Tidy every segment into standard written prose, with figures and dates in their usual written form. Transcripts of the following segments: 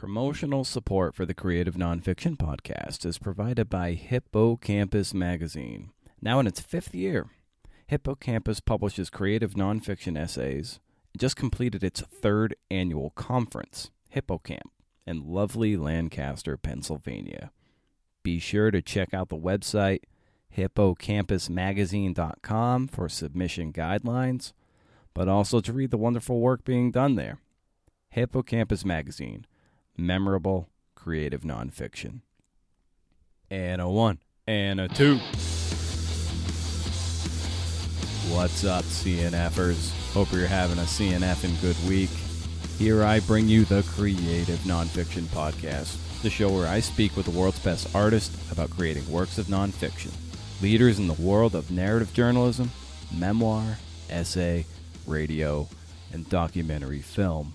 Promotional support for the Creative Nonfiction Podcast is provided by Hippocampus Magazine. Now in its 5th year, Hippocampus publishes creative nonfiction essays and just completed its 3rd annual conference, Hippocamp, in lovely Lancaster, Pennsylvania. Be sure to check out the website hippocampusmagazine.com for submission guidelines, but also to read the wonderful work being done there. Hippocampus Magazine, memorable creative nonfiction. And a 1, and a 2. What's up, CNFers? Hope you're having a CNF and good week. Here I bring you the Creative Nonfiction Podcast, the show where I speak with the world's best artists about creating works of nonfiction. Leaders in the world of narrative journalism, memoir, essay, radio, and documentary film,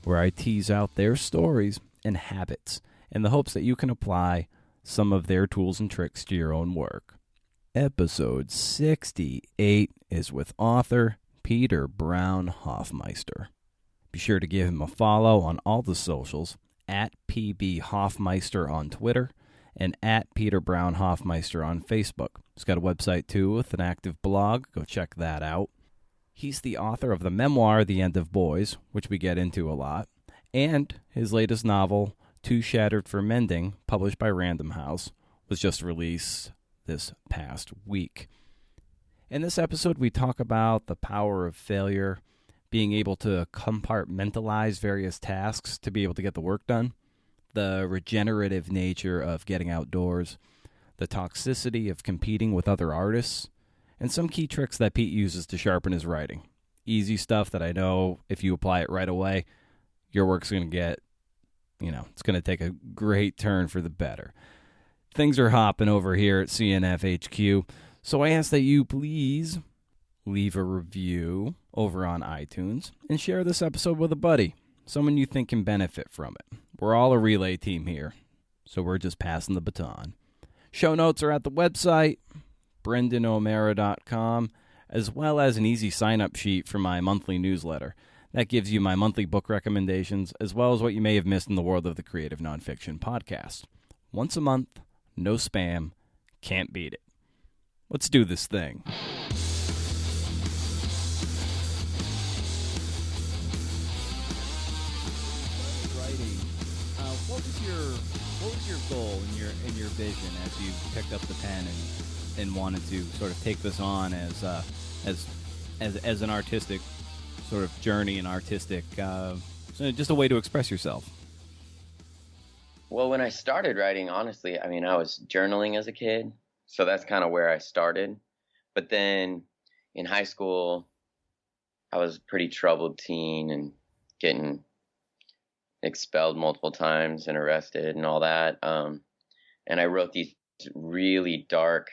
where I tease out their stories and habits in the hopes that you can apply some of their tools and tricks to your own work. Episode 68 is with author Peter Brown Hoffmeister. Be sure to give him a follow on all the socials, at PB Hoffmeister on Twitter and at Peter Brown Hoffmeister on Facebook. He's got a website too with an active blog. Go check that out. He's the author of the memoir The End of Boys, which we get into a lot, and his latest novel, Too Shattered for Mending, published by Random House, was just released this past week. In this episode, we talk about the power of failure, being able to compartmentalize various tasks to be able to get the work done, the regenerative nature of getting outdoors, the toxicity of competing with other artists, and some key tricks that Pete uses to sharpen his writing. Easy stuff that I know if you apply it right away, your work's going to get, it's going to take a great turn for the better. Things are hopping over here at CNF HQ, so I ask that you please leave a review over on iTunes and share this episode with a buddy, someone you think can benefit from it. We're all a relay team here, so we're just passing the baton. Show notes are at the website, BrendanO'Mara.com, as well as an easy sign-up sheet for my monthly newsletter. That gives you my monthly book recommendations, as well as what you may have missed in the world of the Creative Nonfiction Podcast. Once a month, no spam, can't beat it. Let's do this thing. Writing. What was your goal in your vision as you picked up the pen and wanted to sort of take this on as an artistic sort of journey and artistic just a way to express yourself? Well, when I started writing, honestly, I was journaling as a kid, so that's kind of where I started. But then in high school, I was a pretty troubled teen and getting expelled multiple times and arrested and all that. And I wrote these really dark,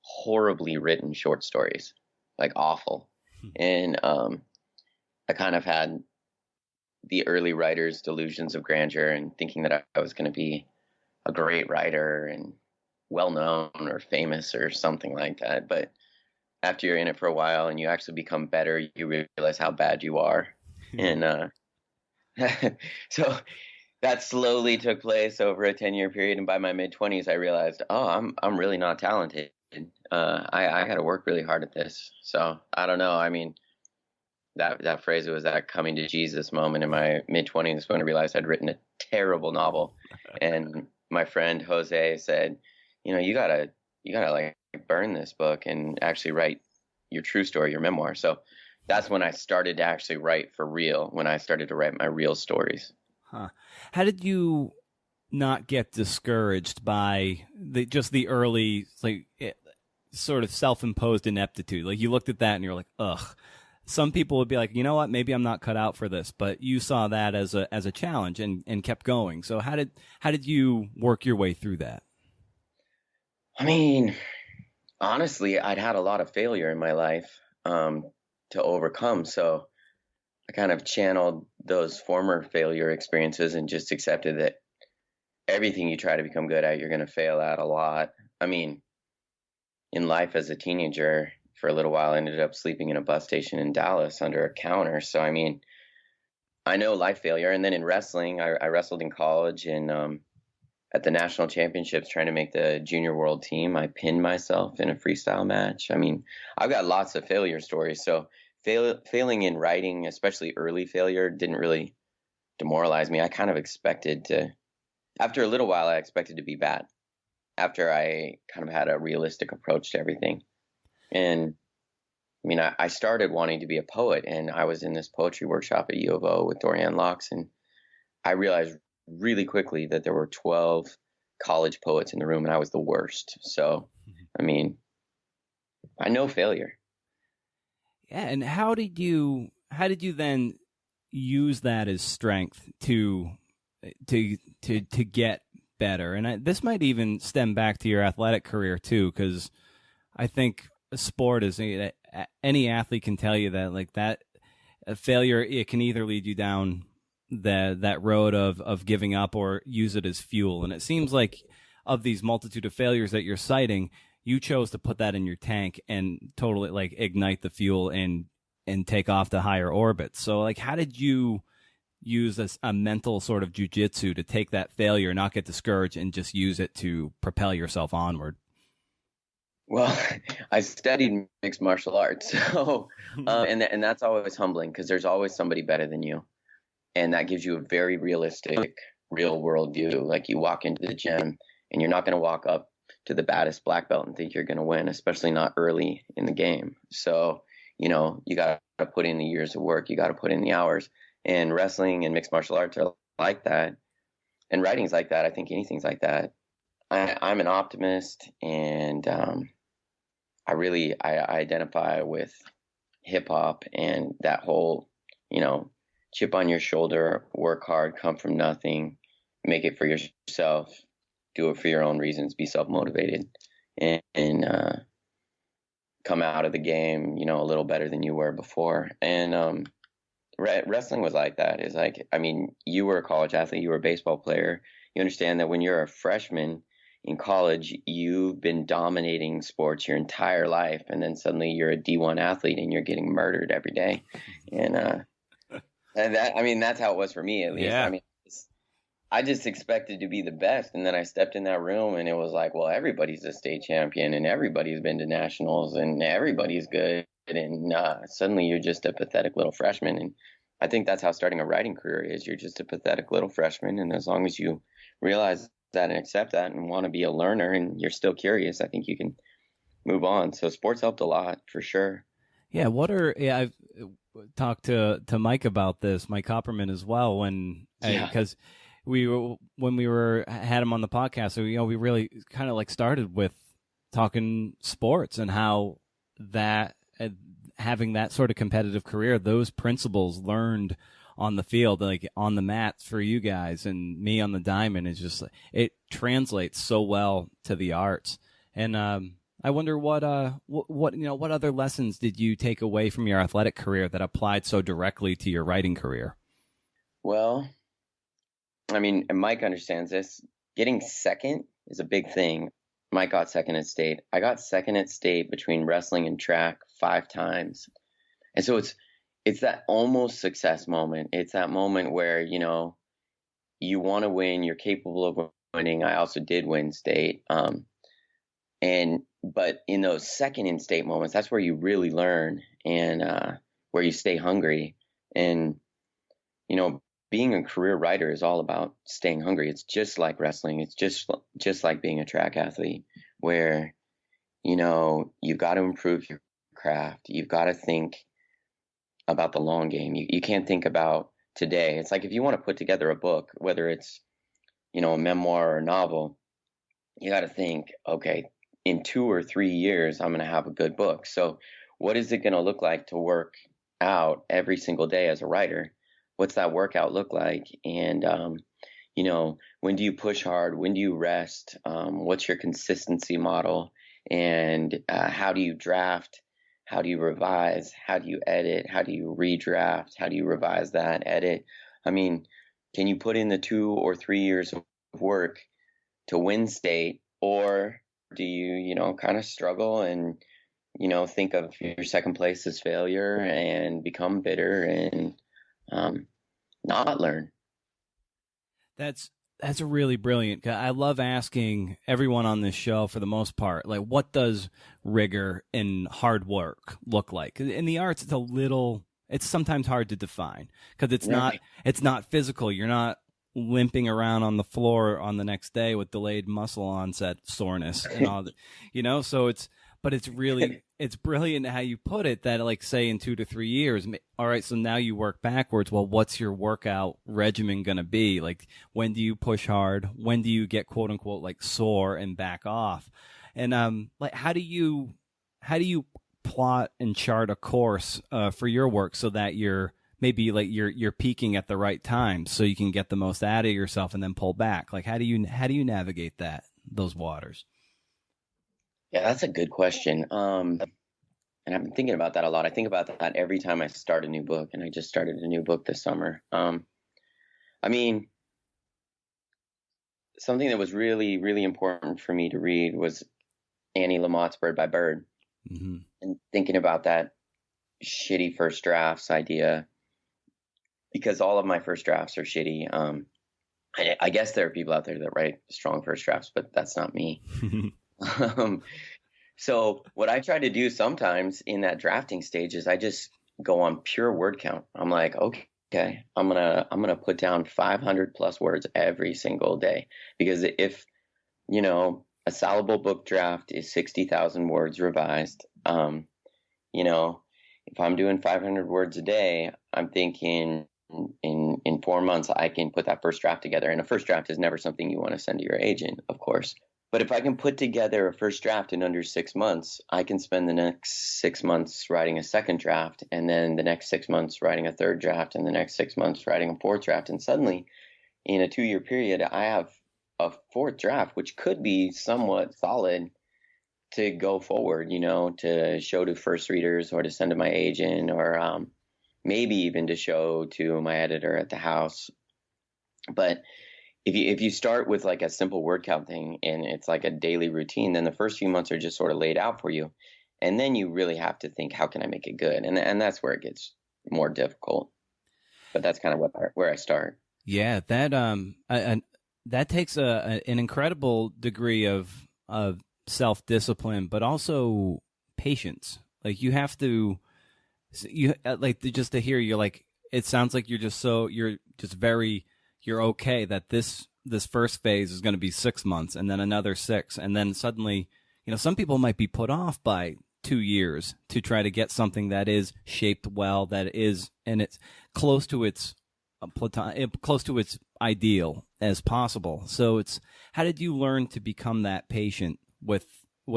horribly written short stories, like awful. And I kind of had the early writer's delusions of grandeur and thinking that I was going to be a great writer and well-known or famous or something like that. But after you're in it for a while and you actually become better, you realize how bad you are. And so that slowly took place over a 10-year period. And by my mid-20s, I realized, I'm really not talented. I got to work really hard at this. So I don't know. That phrase, it was that coming to Jesus moment in my mid-20s when I realized I'd written a terrible novel. And my friend Jose said, you gotta like burn this book and actually write your true story, your memoir. So that's when I started to actually write for real, when I started to write my real stories. Huh. How did you not get discouraged by the early, sort of self-imposed ineptitude? Like, you looked at that and you're like, ugh. Some people would be like, you know what, maybe I'm not cut out for this, but you saw that as a challenge and kept going. So how did you work your way through that? Honestly, I'd had a lot of failure in my life to overcome. So I kind of channeled those former failure experiences and just accepted that everything you try to become good at, you're going to fail at a lot. In life as a teenager, for a little while, I ended up sleeping in a bus station in Dallas under a counter. So, I know life failure. And then in wrestling, I wrestled in college and at the national championships trying to make the junior world team, I pinned myself in a freestyle match. I mean, I've got lots of failure stories. So failing in writing, especially early failure, didn't really demoralize me. I kind of expected to, after a little while, I expected to be bad after I kind of had a realistic approach to everything. And I mean, I started wanting to be a poet, and I was in this poetry workshop at U of O with Dorianne Locks, and I realized really quickly that there were 12 college poets in the room, and I was the worst. So, I mean, I know failure. Yeah, and how did you then use that as strength to get better? And this might even stem back to your athletic career too, because I think sport is any athlete can tell you that like that failure, it can either lead you down that road of giving up or use it as fuel. And it seems like of these multitude of failures that you're citing, you chose to put that in your tank and totally like ignite the fuel and take off to higher orbits. So like, how did you use a mental sort of jujitsu to take that failure, not get discouraged, and just use it to propel yourself onward? Well, I studied mixed martial arts, so and that's always humbling because there's always somebody better than you, and that gives you a very realistic, real world view. Like you walk into the gym, and you're not going to walk up to the baddest black belt and think you're going to win, especially not early in the game. So you got to put in the years of work, you got to put in the hours, and wrestling and mixed martial arts are like that, and writing's like that. I think anything's like that. I'm an optimist, and I identify with hip hop and that whole, chip on your shoulder, work hard, come from nothing, make it for yourself, do it for your own reasons, be self-motivated, and come out of the game, a little better than you were before. And wrestling was like that. It's like, I mean, you were a college athlete, you were a baseball player. You understand that when you're a freshman in college, you've been dominating sports your entire life, and then suddenly you're a D1 athlete and you're getting murdered every day. And that's how it was for me, at least. Yeah. I mean, I just expected to be the best, and then I stepped in that room, and it was like, well, everybody's a state champion, and everybody's been to nationals, and everybody's good, and suddenly you're just a pathetic little freshman. And I think that's how starting a writing career is. You're just a pathetic little freshman, and as long as you realize that and accept that and want to be a learner and you're still curious, I think you can move on. So sports helped a lot for sure. Yeah. I've talked to Mike about this, Mike Copperman as well, because when we had him on the podcast, so we really kind of like started with talking sports and how that having that sort of competitive career, those principles learned on the field, like on the mats for you guys and me on the diamond, is just, it translates so well to the arts. And I wonder what other lessons did you take away from your athletic career that applied so directly to your writing career? Well, I mean, and Mike understands this. Getting second is a big thing. Mike got second at state. I got second at state between wrestling and track 5 times. And so it's that almost success moment. It's that moment where, you want to win, you're capable of winning. I also did win state. But in those second in state moments, that's where you really learn and where you stay hungry. And, being a career writer is all about staying hungry. It's just like wrestling. It's just like being a track athlete where, you've got to improve your craft. You've got to think about the long game. You can't think about today. It's like if you want to put together a book, whether it's, a memoir or a novel, you got to think, okay, in 2 or 3 years, I'm going to have a good book. So what is it going to look like to work out every single day as a writer? What's that workout look like? And, when do you push hard? When do you rest? What's your consistency model? And how do you draft? How do you revise? How do you edit? How do you redraft? How do you revise that, edit? I mean, can you put in the 2 or 3 years of work to win state? Or do you, kind of struggle and, think of your second place as failure and become bitter and, not learn. That's a really brilliant. I love asking everyone on this show, for the most part, like, what does rigor and hard work look like? In the arts, it's sometimes hard to define because Right. it's not physical. You're not limping around on the floor on the next day with delayed muscle onset soreness and all that, so but it's really, it's brilliant how you put it, that, like, say in 2 to 3 years, all right, so now you work backwards. Well, what's your workout regimen going to be? Like, when do you push hard? When do you get, quote unquote, like, sore and back off? And like, how do you plot and chart a course for your work so that you're maybe, like, you're peaking at the right time so you can get the most out of yourself and then pull back? Like, how do you navigate those waters? Yeah, that's a good question. And I've been thinking about that a lot. I think about that every time I start a new book, and I just started a new book this summer. I mean, something that was really, really important for me to read was Annie Lamott's Bird by Bird. Mm-hmm. And thinking about that shitty first drafts idea, because all of my first drafts are shitty. I guess there are people out there that write strong first drafts, but that's not me. So what I try to do sometimes in that drafting stage is I just go on pure word count. I'm like, okay, I'm gonna put down 500 plus words every single day, because if a salable book draft is 60,000 words revised, if I'm doing 500 words a day, I'm thinking in 4 months I can put that first draft together. And a first draft is never something you want to send to your agent, of course. But if I can put together a first draft in under 6 months, I can spend the next 6 months writing a second draft, and then the next 6 months writing a third draft, and the next 6 months writing a fourth draft. And suddenly, in a 2-year period, I have a fourth draft, which could be somewhat solid to go forward, to show to first readers or to send to my agent, or maybe even to show to my editor at the house. But if you start with like a simple word count thing and it's like a daily routine, then the first few months are just sort of laid out for you. And then you really have to think, how can I make it good? And that's where it gets more difficult. But that's kind of where I start. Yeah, that takes an incredible degree of self-discipline, but also patience. Like, you have to, like, just to hear you, like, it sounds like you're okay that this first phase is going to be 6 months and then another 6. And then suddenly, some people might be put off by 2 years to try to get something that is shaped well, and it's close to its ideal as possible. So how did you learn to become that patient with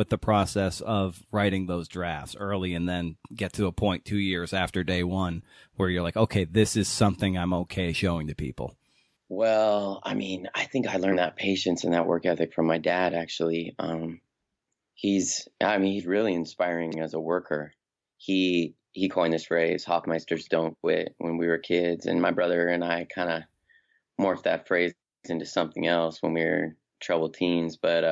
the process of writing those drafts early, and then get to a point 2 years after day one where you're like, okay, this is something I'm okay showing to people? Well, I mean, I think I learned that patience and that work ethic from my dad, actually. He's really inspiring as a worker. He coined this phrase, Hoffmeisters don't quit, when we were kids. And my brother and I kind of morphed that phrase into something else when we were troubled teens. But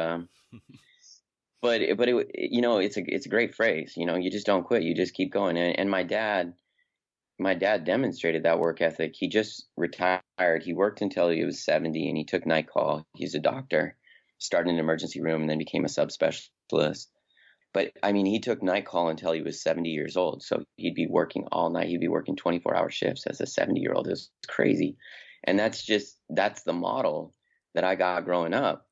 it's a great phrase. You just don't quit. You just keep going. And my dad demonstrated that work ethic. He just retired. He worked until he was 70, and he took night call. He's a doctor, started in an emergency room, and then became a subspecialist. But I mean, he took night call until he was 70 years old. So he'd be working all night. He'd be working 24-hour shifts as a 70-year-old. It's crazy. And that's the model that I got growing up.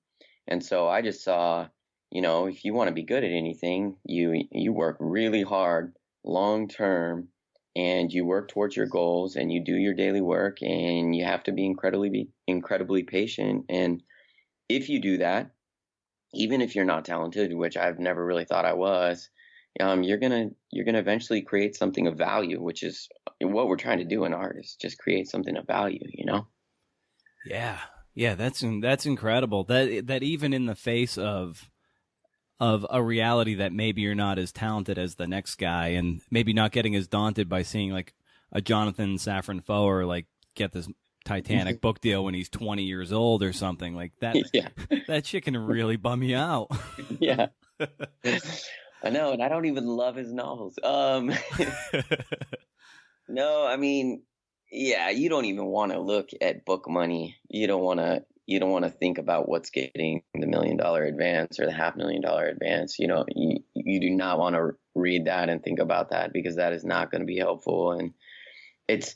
And so I just saw, if you want to be good at anything, you work really hard, long term, and you work towards your goals, and you do your daily work, and you have to be incredibly patient. And if you do that, even if you're not talented, which I've never really thought I was, you're gonna eventually create something of value, which is what we're trying to do in art, is just create something of value, Yeah, that's incredible. That even in the face of a reality that maybe you're not as talented as the next guy, and maybe not getting as daunted by seeing like a Jonathan Safran Foer like get this Titanic book deal when he's 20 years old or something like that. Yeah. That shit can really bum you out. Yeah. I know, and I don't even love his novels. No, I mean, yeah, you don't even want to look at book money. You don't want to think about what's getting the $1 million advance or the $500,000 advance. You do not want to read that and think about that, because that is not going to be helpful. And that's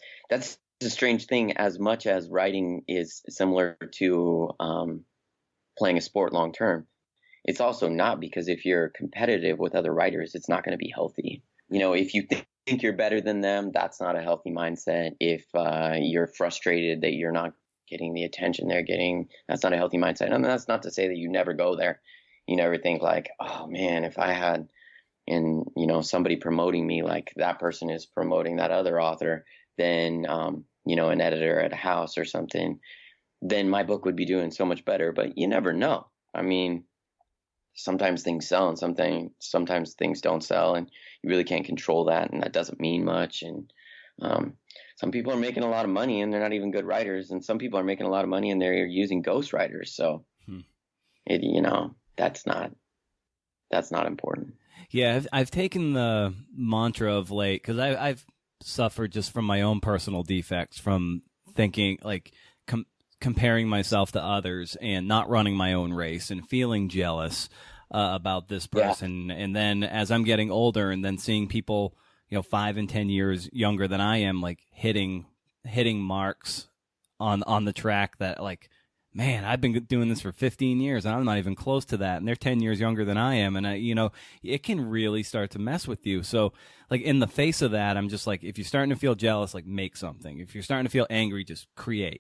a strange thing. As much as writing is similar to playing a sport long term, it's also not, because if you're competitive with other writers, it's not going to be healthy. If you think you're better than them, that's not a healthy mindset. If you're frustrated that you're not getting the attention they're getting, that's not a healthy mindset. And that's not to say that you never go there. You never think like, oh man, if I had, and somebody promoting me like that person is promoting that other author, then an editor at a house or something, then my book would be doing so much better. But you never know. I mean, sometimes things sell and sometimes things don't sell, and you really can't control that, and that doesn't mean much. And some people are making a lot of money and they're not even good writers, and some people are making a lot of money and they're using ghostwriters. So that's not important. Yeah, I've taken the mantra of late, because I've suffered just from my own personal defects, from thinking like comparing myself to others and not running my own race and feeling jealous about this person. Yeah. And then as I'm getting older and then seeing people, 5 and 10 years younger than I am, like hitting marks on the track that, like, man, I've been doing this for 15 years and I'm not even close to that. And they're 10 years younger than I am. And it can really start to mess with you. So like in the face of that, I'm just like, if you're starting to feel jealous, like make something. If you're starting to feel angry, just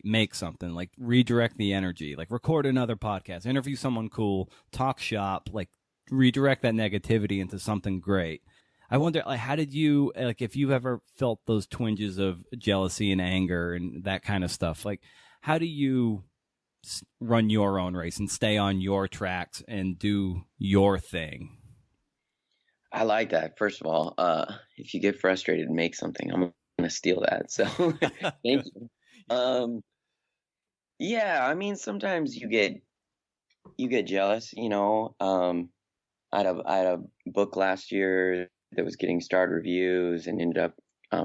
make something, like redirect the energy, like record another podcast, interview someone cool, talk shop, like redirect that negativity into something great. I wonder, like, how did you, like, if you've ever felt those twinges of jealousy and anger and that kind of stuff, like, how do you run your own race and stay on your tracks and do your thing? I like that. First of all, if you get frustrated, make something. I'm going to steal that. So thank you. Yeah, I mean, sometimes you get jealous, I had a book last year that was getting starred reviews and ended up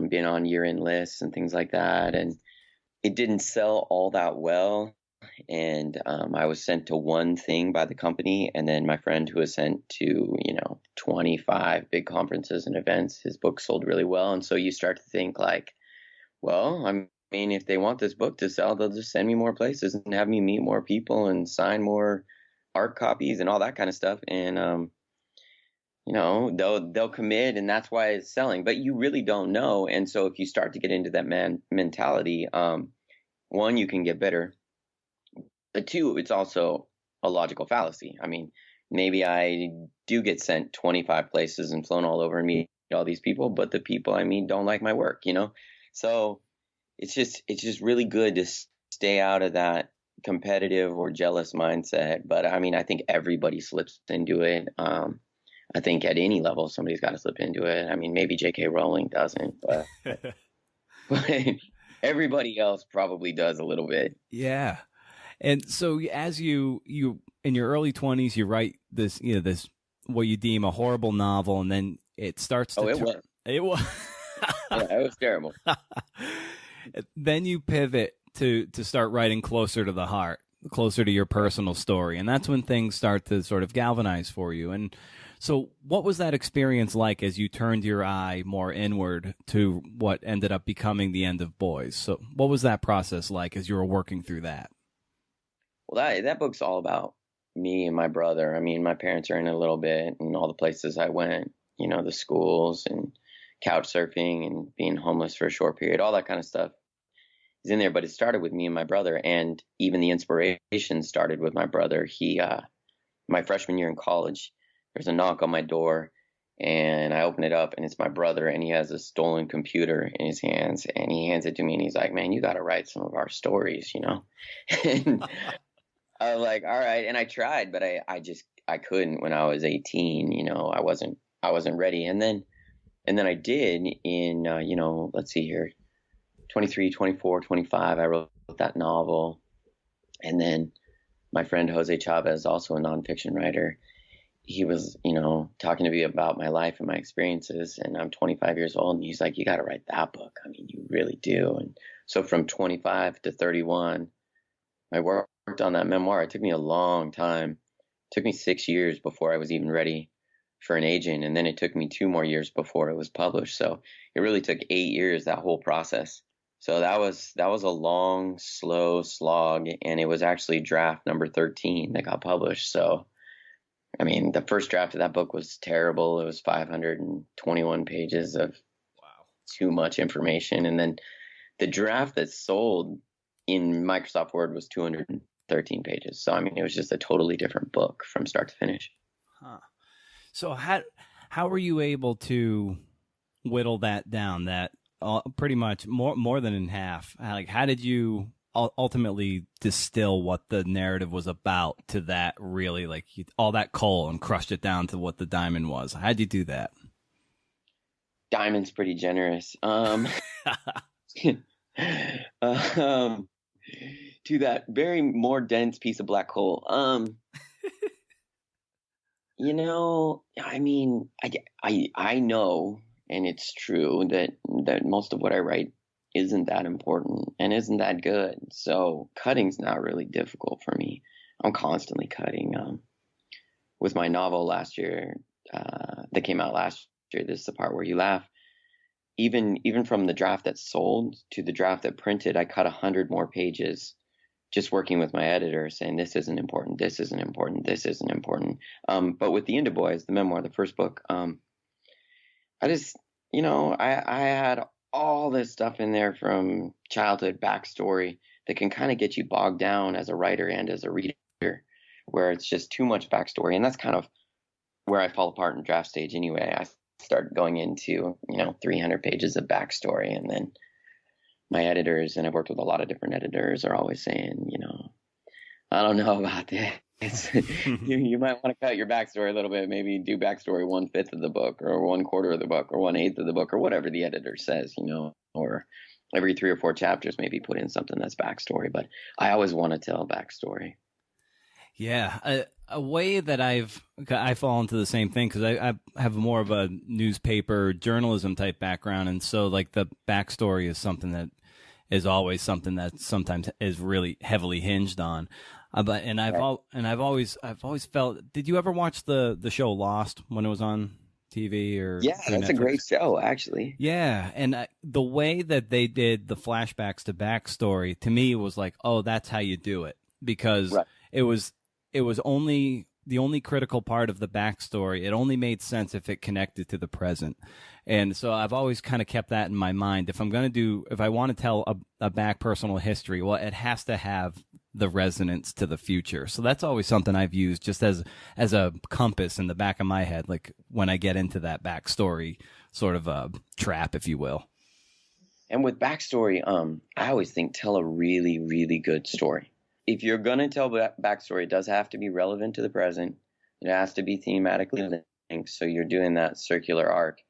being on year-end lists and things like that. And it didn't sell all that well. And I was sent to one thing by the company, and then my friend who was sent to 25 big conferences and events, his book sold really well. And so you start to think like, well, I mean, if they want this book to sell, they'll just send me more places and have me meet more people and sign more art copies and all that kind of stuff. And they'll commit, and that's why it's selling. But you really don't know. And so if you start to get into that mentality, one, you can get bitter. But two, it's also a logical fallacy. I mean, maybe I do get sent 25 places and flown all over and meet all these people, but the people I meet don't like my work, So it's just really good to stay out of that competitive or jealous mindset. But I mean, I think everybody slips into it. I think at any level, somebody's got to slip into it. I mean, maybe J.K. Rowling doesn't, but everybody else probably does a little bit. Yeah. And so as you in your early 20s, you write this, this what you deem a horrible novel, and then it starts to it was. Yeah, it was terrible. Then you pivot to start writing closer to the heart, closer to your personal story, and that's when things start to sort of galvanize for you. And so what was that experience like as you turned your eye more inward to what ended up becoming The End of Boys? So what was that process like as you were working through that? Well, that book's all about me and my brother. I mean, my parents are in a little bit, and all the places I went, the schools and couch surfing and being homeless for a short period, all that kind of stuff is in there. But it started with me and my brother, and even the inspiration started with my brother. My freshman year in college, there's a knock on my door, and I open it up, and it's my brother, and he has a stolen computer in his hands, and he hands it to me, and he's like, "Man, you got to write some of our stories, And I was like, all right. And I tried, but I couldn't when I was 18, I wasn't ready. And then I did in, let's see here, 23, 24, 25, I wrote that novel. And then my friend Jose Chavez, also a nonfiction writer, he was, talking to me about my life and my experiences. And I'm 25 years old, and he's like, you got to write that book. I mean, you really do. And So from 25 to 31, I worked on that memoir. It took me a long time. It took me 6 years before I was even ready for an agent. And then it took me 2 more years before it was published. So it really took 8 years, that whole process. So that was a long, slow slog. And it was actually draft number 13 that got published. So, I mean, the first draft of that book was terrible. It was 521 pages of too much information. And then the draft that sold in Microsoft Word was 213 pages. So, I mean, it was just a totally different book from start to finish. Huh. So how were you able to whittle that down, that pretty much more than in half? Like, how did you ultimately distill what the narrative was about to that really, like, all that coal and crushed it down to what the diamond was? How'd you do that? Diamond's pretty generous. To that very more dense piece of black coal. I mean, I know, and it's true that most of what I write isn't that important and isn't that good. So cutting's not really difficult for me. I'm constantly cutting. With my novel last year, that came out last year, this is the part where you laugh. Even from the draft that sold to the draft that printed, I cut 100 more pages just working with my editor saying, this isn't important, this isn't important, this isn't important. But with the Indie Boys, the memoir, the first book, I just, I had all this stuff in there from childhood backstory that can kind of get you bogged down as a writer and as a reader, where it's just too much backstory. And that's kind of where I fall apart in draft stage anyway. I start going into, 300 pages of backstory, and then my editors, and I've worked with a lot of different editors, are always saying, I don't know about this. you might want to cut your backstory a little bit, maybe do backstory 1/5 of the book or 1/4 of the book or 1/8 of the book or whatever the editor says, or every 3 or 4 chapters, maybe put in something that's backstory. But I always want to tell backstory. Yeah. A way that I fall into the same thing, because I have more of a newspaper journalism type background. And so, like, the backstory is something that is always something that sometimes is really heavily hinged on. I've always felt. Did you ever watch the show Lost when it was on TV? Or yeah, that's Netflix? A great show, actually. Yeah, and the way that they did the flashbacks to backstory, to me, was like, oh, that's how you do it, because right. it was only the only critical part of the backstory. It only made sense if it connected to the present. And so I've always kind of kept that in my mind. If I want to tell a back personal history, well, it has to have the resonance to the future. So that's always something I've used just as a compass in the back of my head, like when I get into that backstory sort of a trap, if you will. And with backstory, I always think tell a really, really good story. If you're going to tell backstory, it does have to be relevant to the present. It has to be thematically linked, so you're doing that circular arc.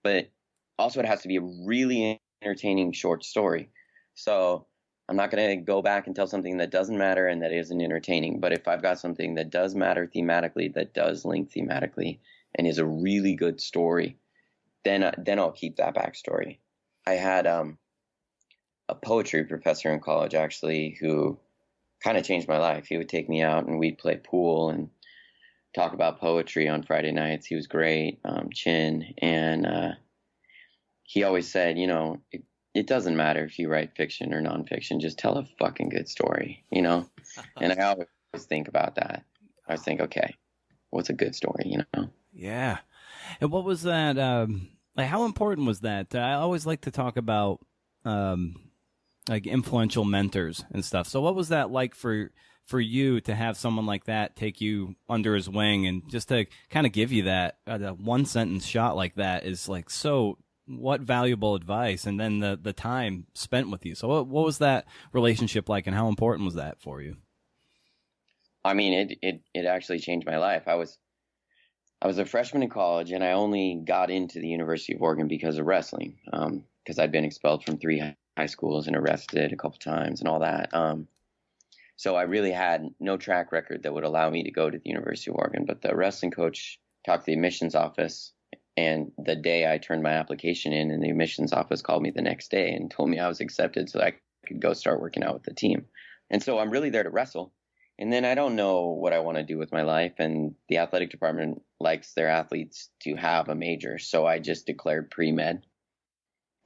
But also it has to be a really entertaining short story. So I'm not going to go back and tell something that doesn't matter and that isn't entertaining. But if I've got something that does matter thematically, that does link thematically, and is a really good story, then I'll keep that backstory. I had a poetry professor in college, actually, who kind of changed my life. He would take me out and we'd play pool and talk about poetry on Friday nights. He was great, Chin. And he always said, it doesn't matter if you write fiction or nonfiction, just tell a fucking good story, And I always think about that. I always think, okay, what's a good story, Yeah. And what was that, like, how important was that? I always like to talk about, like, influential mentors and stuff. So what was that like for you to have someone like that take you under his wing, and just to kind of give you that one sentence shot like that is like, so what valuable advice, and then the time spent with you. So what was that relationship like, and how important was that for you? I mean, it actually changed my life. I was a freshman in college, and I only got into the University of Oregon because of wrestling, because I'd been expelled from 3 high schools and arrested a couple times and all that. So I really had no track record that would allow me to go to the University of Oregon. But the wrestling coach talked to the admissions office, and the day I turned my application in, and the admissions office called me the next day and told me I was accepted, so I could go start working out with the team. And so I'm really there to wrestle. And then I don't know what I want to do with my life. And the athletic department likes their athletes to have a major. So I just declared pre-med.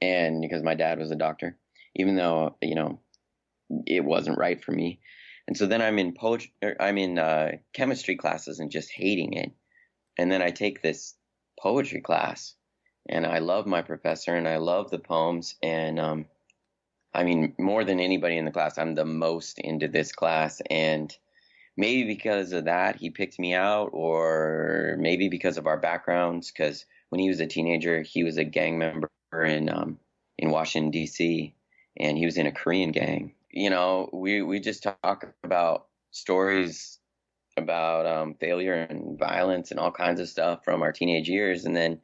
And because my dad was a doctor, even though, it wasn't right for me. And so then I'm in chemistry classes and just hating it. And then I take this poetry class and I love my professor and I love the poems. And, more than anybody in the class, I'm the most into this class. And maybe because of that, he picked me out, or maybe because of our backgrounds. Because when he was a teenager, he was a gang member in Washington, D.C., and he was in a Korean gang. We just talk about stories about failure and violence and all kinds of stuff from our teenage years. And then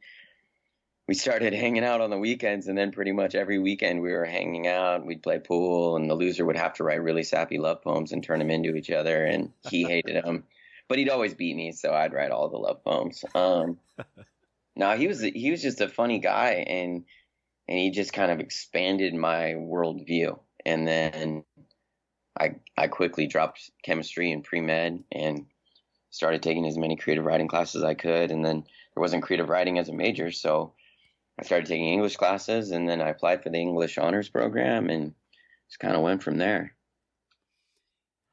we started hanging out on the weekends, and then pretty much every weekend we were hanging out. We'd play pool, and the loser would have to write really sappy love poems and turn them into each other, and he hated them. But he'd always beat me, so I'd write all the love poems. No, he was just a funny guy, and he just kind of expanded my worldview. And then I quickly dropped chemistry and pre-med and started taking as many creative writing classes as I could. And then there wasn't creative writing as a major, so I started taking English classes, and then I applied for the English honors program and just kind of went from there.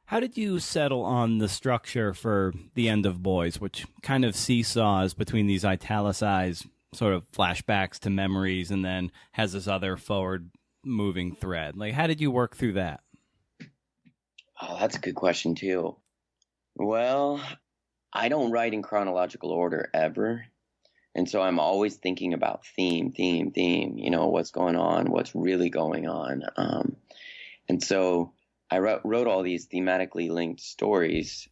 How did you settle on the structure for The End of Boys, which kind of seesaws between these italicized sort of flashbacks to memories and then has this other forward-moving thread? Like, how did you work through that? Oh, that's a good question, too. Well, I don't write in chronological order ever. And so I'm always thinking about theme, what's going on, what's really going on. And so I wrote all these thematically linked stories,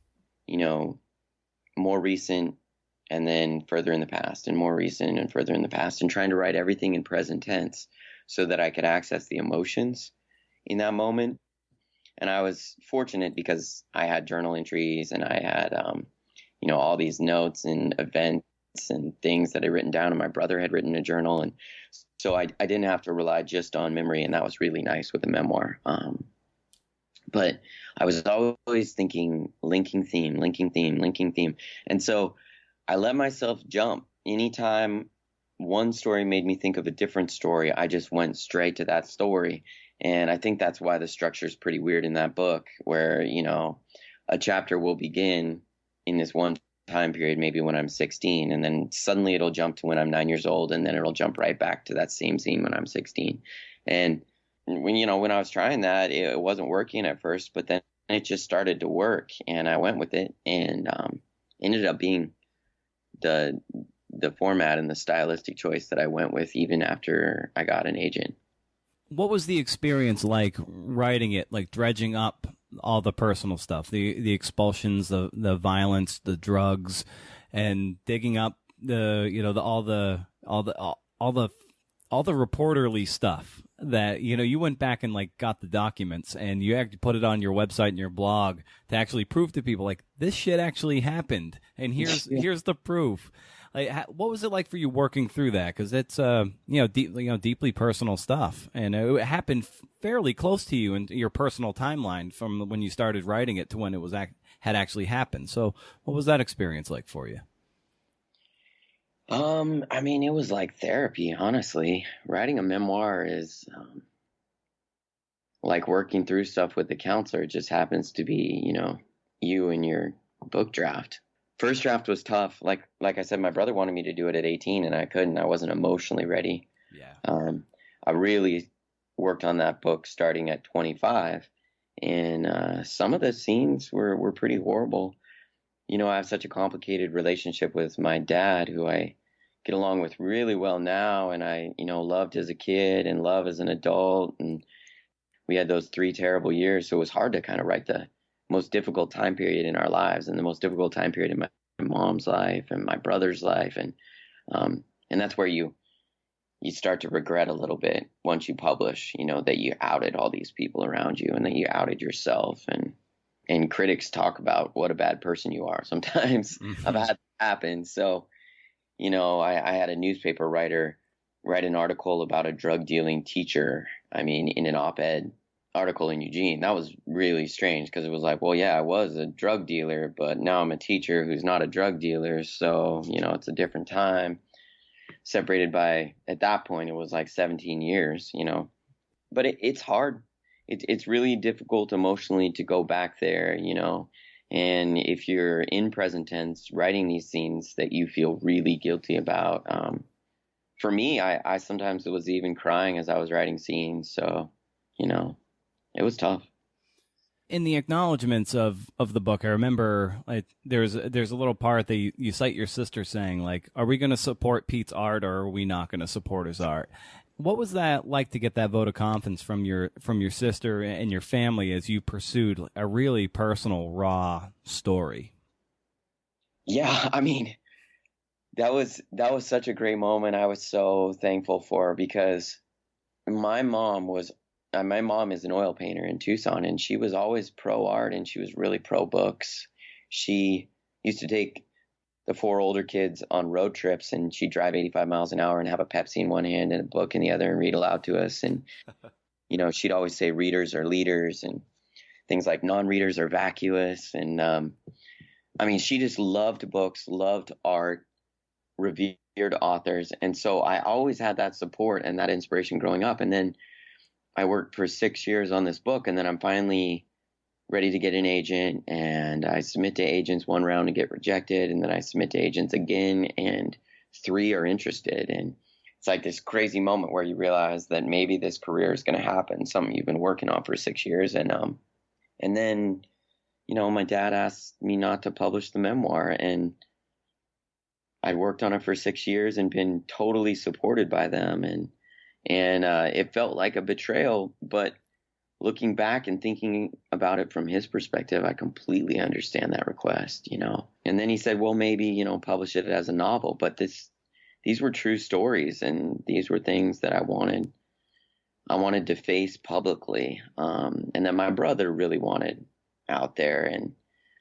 more recent and then further in the past, and more recent and further in the past, and trying to write everything in present tense so that I could access the emotions in that moment. And I was fortunate because I had journal entries and I had, all these notes and events and things that I'd written down, and my brother had written a journal. And so I didn't have to rely just on memory, and that was really nice with the memoir. But I was always thinking linking theme. And so I let myself jump. Anytime one story made me think of a different story, I just went straight to that story. And I think that's why the structure is pretty weird in that book, where, a chapter will begin in this one time period, maybe when I'm 16, and then suddenly it'll jump to when I'm 9 years old, and then it'll jump right back to that same scene when I'm 16. And when I was trying that, it wasn't working at first, but then it just started to work, and I went with it, and ended up being the format and the stylistic choice that I went with even after I got an agent. What was the experience like writing it, like dredging up all the personal stuff, the expulsions, the violence, the drugs, and digging up all the reporterly stuff that, you went back and like got the documents and you actually put it on your website and your blog to actually prove to people like this shit actually happened and here's the proof. Like, what was it like for you working through that? Because it's deeply personal stuff, and it happened fairly close to you in your personal timeline from when you started writing it to when it was had actually happened. So, what was that experience like for you? It was like therapy, honestly. Writing a memoir is like working through stuff with the counselor. It just happens to be, you and your book draft. First draft was tough. Like I said, my brother wanted me to do it at 18 and I couldn't. I wasn't emotionally ready. Yeah. I really worked on that book starting at 25, and some of the scenes were pretty horrible. I have such a complicated relationship with my dad, who I get along with really well now, and I, loved as a kid and love as an adult, and we had those 3 terrible years, so it was hard to kind of write the most difficult time period in our lives and the most difficult time period in my mom's life and my brother's life. And that's where you start to regret a little bit once you publish, that you outed all these people around you and that you outed yourself. And critics talk about what a bad person you are. Sometimes I've had that happen. So, I had a newspaper writer write an article about a drug dealing teacher. In an op-ed article in Eugene. That was really strange because it was like, well, yeah, I was a drug dealer, but now I'm a teacher who's not a drug dealer. So, it's a different time, separated by, at that point, it was like 17 years, but it's hard. It's really difficult emotionally to go back there, and if you're in present tense writing these scenes that you feel really guilty about, for me, I sometimes was even crying as I was writing scenes. So, it was tough. In the acknowledgments of the book, I remember like there's a little part that you cite your sister saying like, "Are we going to support Pete's art or are we not going to support his art?" What was that like to get that vote of confidence from your sister and your family as you pursued a really personal, raw story? Yeah, I mean, that was such a great moment. I was so thankful for her because my mom was my mom is an oil painter in Tucson, and she was always pro art and she was really pro books. She used to take the four older kids on road trips, and she'd drive 85 miles an hour and have a Pepsi in one hand and a book in the other and read aloud to us. And, she'd always say readers are leaders and things like non-readers are vacuous. And, I mean, she just loved books, loved art, revered authors. And so I always had that support and that inspiration growing up. And then I worked for 6 years on this book, and then I'm finally ready to get an agent, and I submit to agents one round and get rejected, and then I submit to agents again, and 3 are interested. And it's like this crazy moment where you realize that maybe this career is going to happen, something you've been working on for 6 years. And then, my dad asked me not to publish the memoir, and I'd worked on it for 6 years and been totally supported by them. And it felt like a betrayal, but looking back and thinking about it from his perspective, I completely understand that request, And then he said, well, maybe, publish it as a novel. But these were true stories, and these were things that I wanted to face publicly, and that my brother really wanted out there. And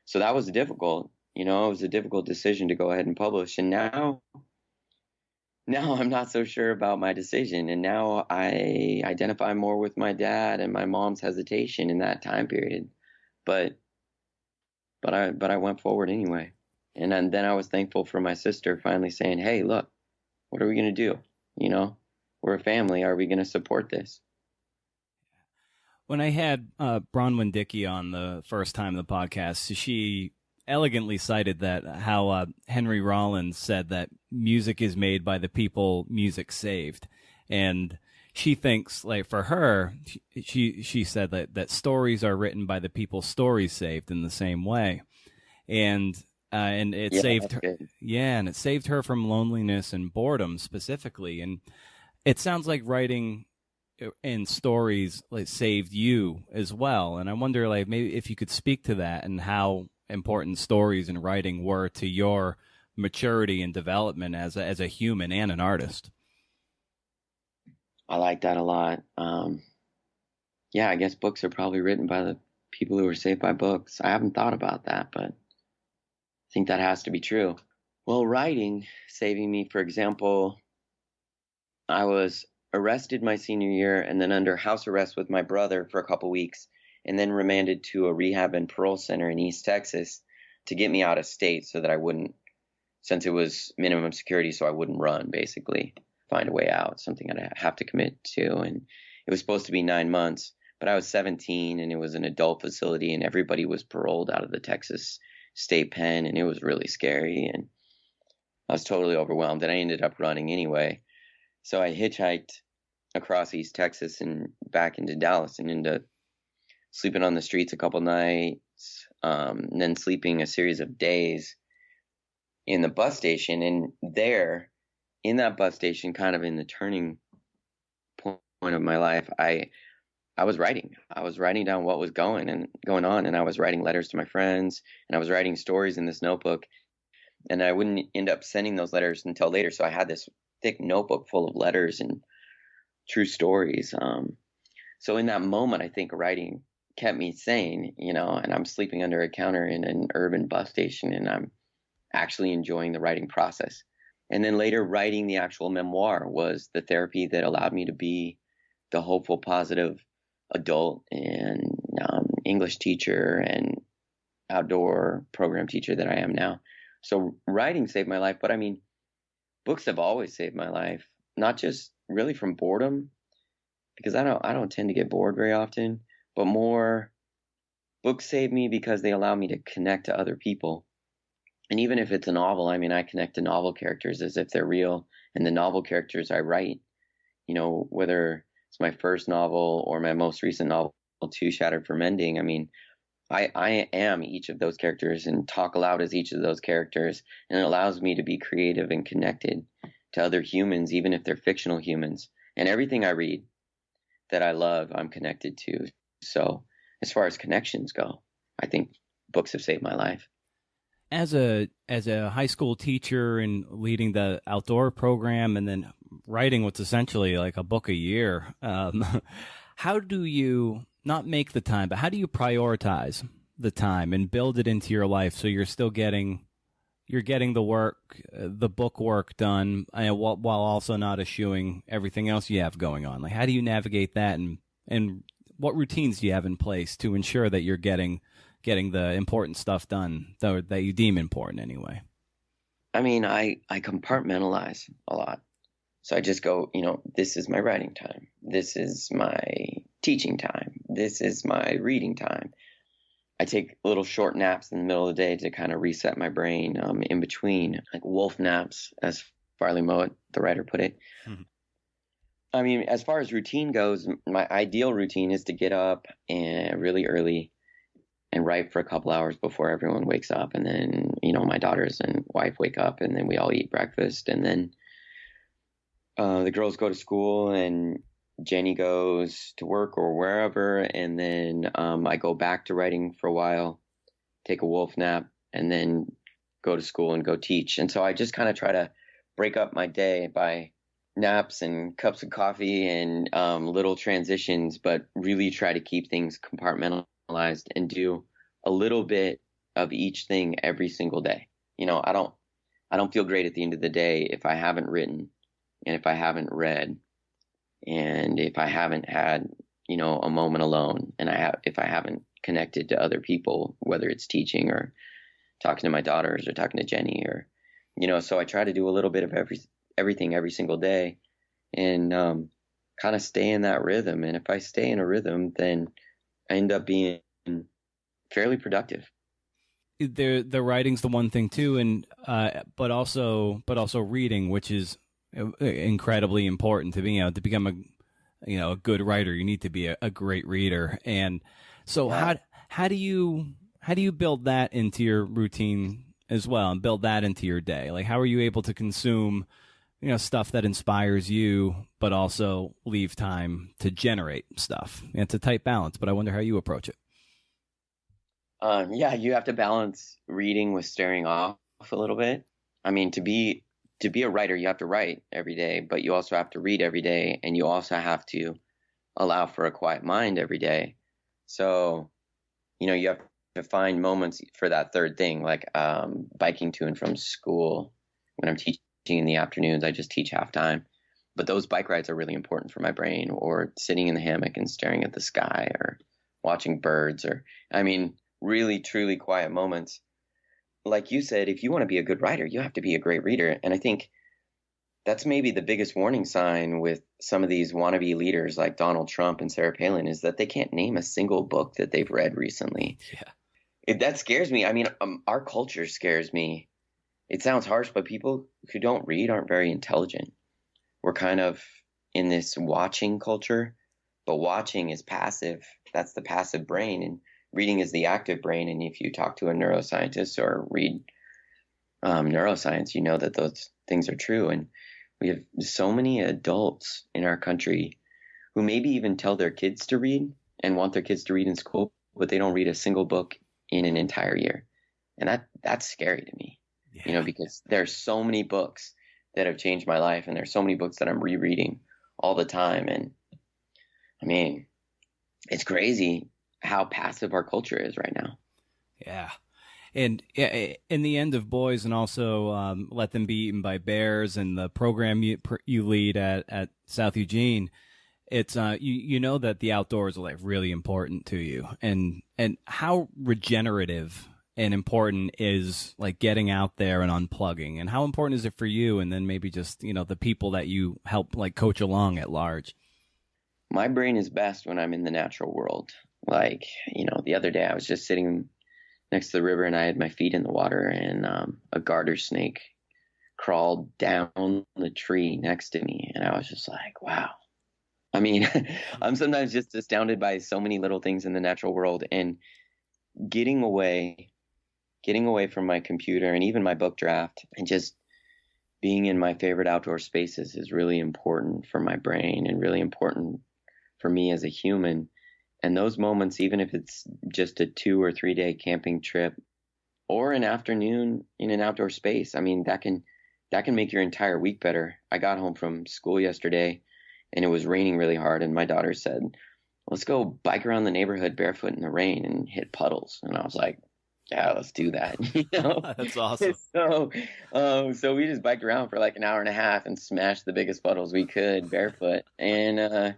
so that was difficult. It was a difficult decision to go ahead and publish. And now I'm not so sure about my decision. And now I identify more with my dad and my mom's hesitation in that time period. But I went forward anyway. And then I was thankful for my sister finally saying, hey, look, what are we going to do? We're a family. Are we going to support this? When I had Bronwyn Dickey on the first time of the podcast, she elegantly cited that how Henry Rollins said that music is made by the people music saved. And she thinks, like, for her, she said that stories are written by the people stories saved in the same way. And it saved her. Good. Yeah, and it saved her from loneliness and boredom specifically. And it sounds like writing in stories like saved you as well. And I wonder, like, maybe if you could speak to that and how important stories and writing were to your maturity and development as a human and an artist. I like that a lot. Yeah, I guess books are probably written by the people who were saved by books. I haven't thought about that, but I think that has to be true. Well, writing saving me, for example, I was arrested my senior year and then under house arrest with my brother for a couple weeks, and then remanded to a rehab and parole center in East Texas to get me out of state so that I wouldn't, since it was minimum security, so I wouldn't run, basically, find a way out, something I'd have to commit to. And it was supposed to be 9 months, but I was 17 and it was an adult facility and everybody was paroled out of the Texas state pen, and it was really scary. And I was totally overwhelmed, and I ended up running anyway. So I hitchhiked across East Texas and back into Dallas and into sleeping on the streets a couple nights, and then sleeping a series of days in the bus station. And there, in that bus station, kind of in the turning point of my life, I was writing. I was writing down what was going on, and I was writing letters to my friends, and I was writing stories in this notebook. And I wouldn't end up sending those letters until later. So I had this thick notebook full of letters and true stories. So in that moment, I think writing kept me sane, and I'm sleeping under a counter in an urban bus station, and I'm actually enjoying the writing process. And then later, writing the actual memoir was the therapy that allowed me to be the hopeful, positive adult and English teacher and outdoor program teacher that I am now. So writing saved my life, but I mean, books have always saved my life, not just really from boredom, because I don't tend to get bored very often, but more books save me because they allow me to connect to other people. And even if it's a novel, I mean, I connect to novel characters as if they're real, and the novel characters I write, whether it's my first novel or my most recent novel, Two Shattered for Mending, I mean, I am each of those characters and talk aloud as each of those characters, and it allows me to be creative and connected to other humans, even if they're fictional humans. And everything I read that I love, I'm connected to. So as far as connections go, I think books have saved my life. As a high school teacher and leading the outdoor program and then writing what's essentially like a book a year, how do you not make the time, but how do you prioritize the time and build it into your life so you're still getting the work, the book work done, while also not eschewing everything else you have going on? Like, how do you navigate that, and what routines do you have in place to ensure that you're getting the important stuff done that you deem important anyway? I mean, I compartmentalize a lot. So I just go, this is my writing time. This is my teaching time. This is my reading time. I take little short naps in the middle of the day to kind of reset my brain in between, like wolf naps, as Farley Mowat, the writer, put it. Mm-hmm. I mean, as far as routine goes, my ideal routine is to get up and really early and write for a couple hours before everyone wakes up. And then, my daughters and wife wake up, and then we all eat breakfast. And then the girls go to school, and Jenny goes to work or wherever. And then I go back to writing for a while, take a wolf nap, and then go to school and go teach. And so I just kind of try to break up my day by naps and cups of coffee and little transitions, but really try to keep things compartmentalized and do a little bit of each thing every single day. I don't feel great at the end of the day if I haven't written, and if I haven't read, and if I haven't had, a moment alone, and if I haven't connected to other people, whether it's teaching or talking to my daughters or talking to Jenny, or, so I try to do a little bit of everything every single day, and kind of stay in that rhythm. And if I stay in a rhythm, then I end up being fairly productive. The writing's the one thing too, and but also reading, which is incredibly important to be, to become a good writer. You need to be a great reader. And so how do you build that into your routine as well, and build that into your day? Like, how are you able to consume stuff that inspires you, but also leave time to generate stuff? It's a tight balance, but I wonder how you approach it. You have to balance reading with staring off a little bit. I mean, to be a writer, you have to write every day, but you also have to read every day, and you also have to allow for a quiet mind every day. So, you have to find moments for that third thing, like biking to and from school. When I'm teaching in the afternoons, I just teach half time. But those bike rides are really important for my brain, or sitting in the hammock and staring at the sky, or watching birds, or, really, truly quiet moments. Like you said, if you want to be a good writer, you have to be a great reader. And I think that's maybe the biggest warning sign with some of these wannabe leaders like Donald Trump and Sarah Palin, is that they can't name a single book that they've read recently. Yeah. That scares me. I mean, our culture scares me. It sounds harsh, but people who don't read aren't very intelligent. We're kind of in this watching culture, but watching is passive. That's the passive brain. And reading is the active brain. And if you talk to a neuroscientist or read neuroscience, you know that those things are true. And we have so many adults in our country who maybe even tell their kids to read and want their kids to read in school, but they don't read a single book in an entire year. And that's scary to me, because there's so many books that have changed my life, and there's so many books that I'm rereading all the time. And I mean, it's crazy how passive our culture is right now. Yeah. And in the end of Boys, and also Let Them Be Eaten by Bears, and the program you lead at South Eugene, It's you know that the outdoors are like really important to you, and how regenerative and important is like getting out there and unplugging, and how important is it for you, and then maybe just the people that you help like coach along at large. My brain is best when I'm in the natural world. Like, the other day I was just sitting next to the river and I had my feet in the water, and a garter snake crawled down the tree next to me. And I was just like, wow. I mean, I'm sometimes just astounded by so many little things in the natural world, and getting away from my computer and even my book draft and just being in my favorite outdoor spaces is really important for my brain and really important for me as a human. And those moments, even if it's just a 2 or 3 day camping trip or an afternoon in an outdoor space, I mean, that can make your entire week better. I got home from school yesterday and it was raining really hard, and my daughter said, let's go bike around the neighborhood barefoot in the rain and hit puddles. And I was like, yeah, let's do that. That's awesome. So we just biked around for like an hour and a half and smashed the biggest puddles we could barefoot. And, I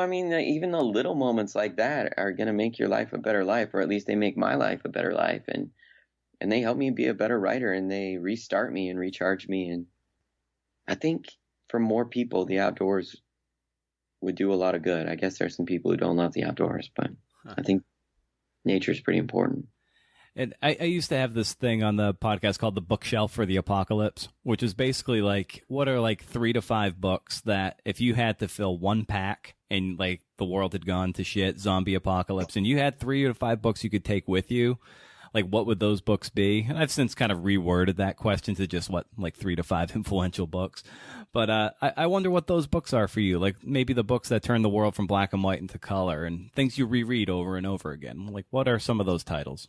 mean, even the little moments like that are going to make your life a better life, or at least they make my life a better life. And they help me be a better writer, and they restart me and recharge me. And I think for more people, the outdoors would do a lot of good. I guess there's some people who don't love the outdoors, but I think nature is pretty important. And I used to have this thing on the podcast called the Bookshelf for the Apocalypse, which is basically like, what are like 3 to 5 books that if you had to fill one pack and like the world had gone to shit, zombie apocalypse, and you had 3 to 5 books you could take with you, like what would those books be? And I've since kind of reworded that question to just like 3 to 5 influential books. But I wonder what those books are for you. Like maybe the books that turn the world from black and white into color and things you reread over and over again. Like what are some of those titles?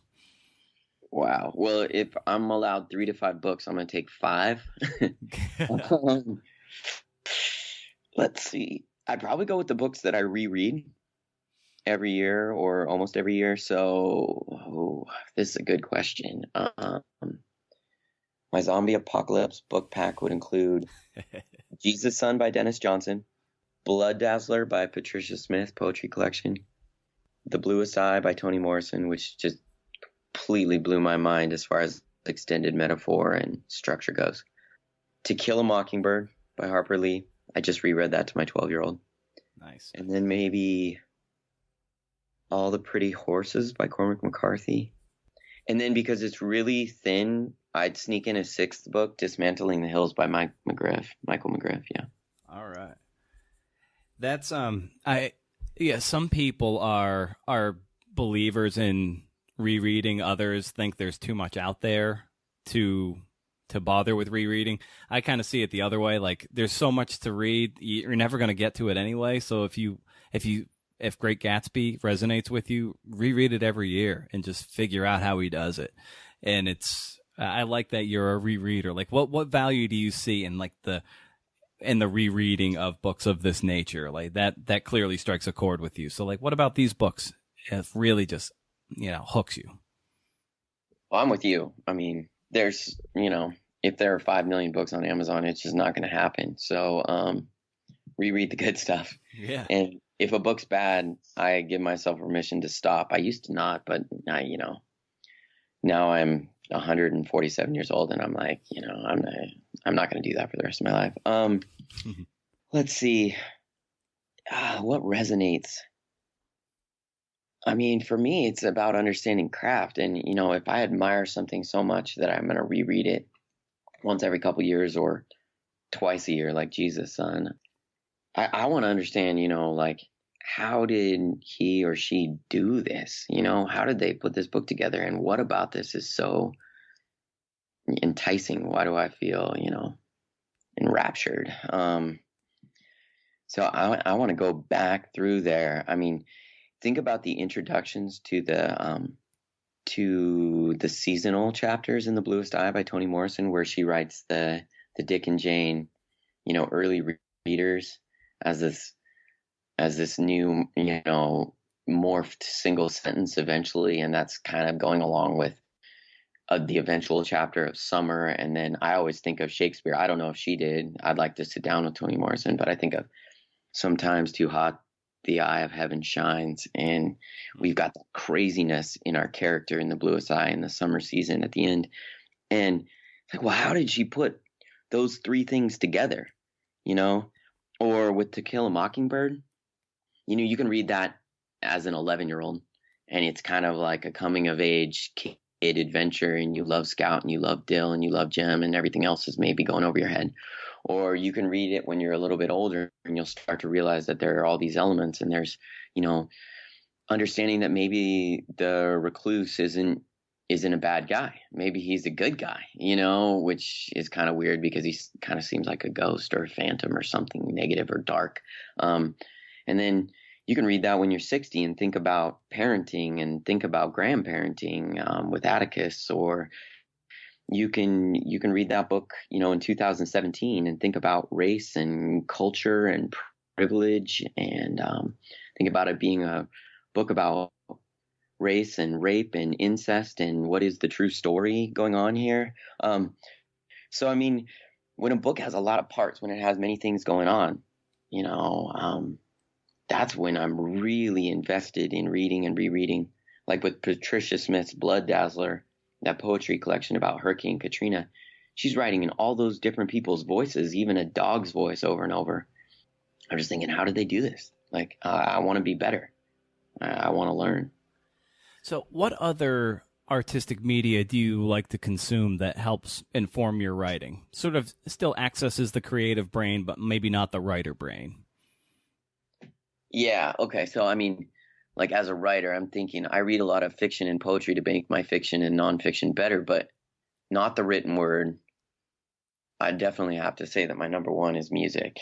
Wow. Well, if I'm allowed 3 to 5 books, I'm going to take 5. Let's see. I'd probably go with the books that I reread every year or almost every year. So, this is a good question. My zombie apocalypse book pack would include Jesus' Son by Dennis Johnson, Blood Dazzler by Patricia Smith, poetry collection, The Bluest Eye by Toni Morrison, which just completely blew my mind as far as extended metaphor and structure goes, To Kill a Mockingbird by Harper Lee. I just reread that to my 12-year-old. Nice. And then maybe All the Pretty Horses by Cormac McCarthy. And then because it's really thin, I'd sneak in a 6th book, Dismantling the Hills by Michael McGriff, yeah. All right. That's some people are believers in rereading. Others think there's too much out there to bother with rereading. I kind of see it the other way. Like there's so much to read, you're never going to get to it anyway. So if Great Gatsby resonates with you, reread it every year and just figure out how he does it. And I like that you're a rereader. Like what value do you see in like the rereading of books of this nature? Like that clearly strikes a chord with you. So like, what about these books? It really just, hooks you. Well, I'm with you. I mean, there's, if there are 5 million books on Amazon, it's just not going to happen. So, reread the good stuff. Yeah. And if a book's bad, I give myself permission to stop. I used to not, but now I'm 147 years old and I'm like, I'm not going to do that for the rest of my life. Let's see. What resonates? I mean, for me, it's about understanding craft. And, if I admire something so much that I'm going to reread it once every couple years or twice a year, like Jesus' Son, I want to understand, like, how did he or she do this? How did they put this book together? And what about this is so enticing? Why do I feel, enraptured? So I want to go back through there. I mean, think about the introductions to the seasonal chapters in The Bluest Eye by Toni Morrison, where she writes the Dick and Jane, early readers as this new, morphed single sentence eventually. And that's kind of going along with the eventual chapter of summer. And then I always think of Shakespeare. I don't know if she did. I'd like to sit down with Toni Morrison, but I think of sometimes too hot the eye of heaven shines, and we've got that craziness in our character in The Bluest Eye in the summer season at the end. And it's like, well, how did she put those three things together? You know, or with To Kill a Mockingbird, you know, you can read that as an 11-year-old, and it's kind of like a coming of age kid adventure, and you love Scout and you love Dill and you love Jem, and everything else is maybe going over your head. Or you can read it when you're a little bit older, and you'll start to realize that there are all these elements, and there's, you know, understanding that maybe the recluse isn't a bad guy. Maybe he's a good guy, you know, which is kind of weird because he kind of seems like a ghost or a phantom or something negative or dark. And then you can read that when you're 60 and think about parenting and think about grandparenting with Atticus, or you can read that book, you know, in 2017 and think about race and culture and privilege, and think about it being a book about race and rape and incest and what is the true story going on here. So, I mean, when a book has a lot of parts, when it has many things going on, you know, that's when I'm really invested in reading and rereading. Like with Patricia Smith's Blood Dazzler, that poetry collection about Hurricane Katrina, she's writing in all those different people's voices, even a dog's voice over and over. I'm just thinking, how did they do this? Like, I want to be better. I want to learn. So what other artistic media do you like to consume that helps inform your writing? Sort of still accesses the creative brain, but maybe not the writer brain. Yeah. Okay. So, I mean, like as a writer, I'm thinking I read a lot of fiction and poetry to make my fiction and nonfiction better, but not the written word. I definitely have to say that my number one is music.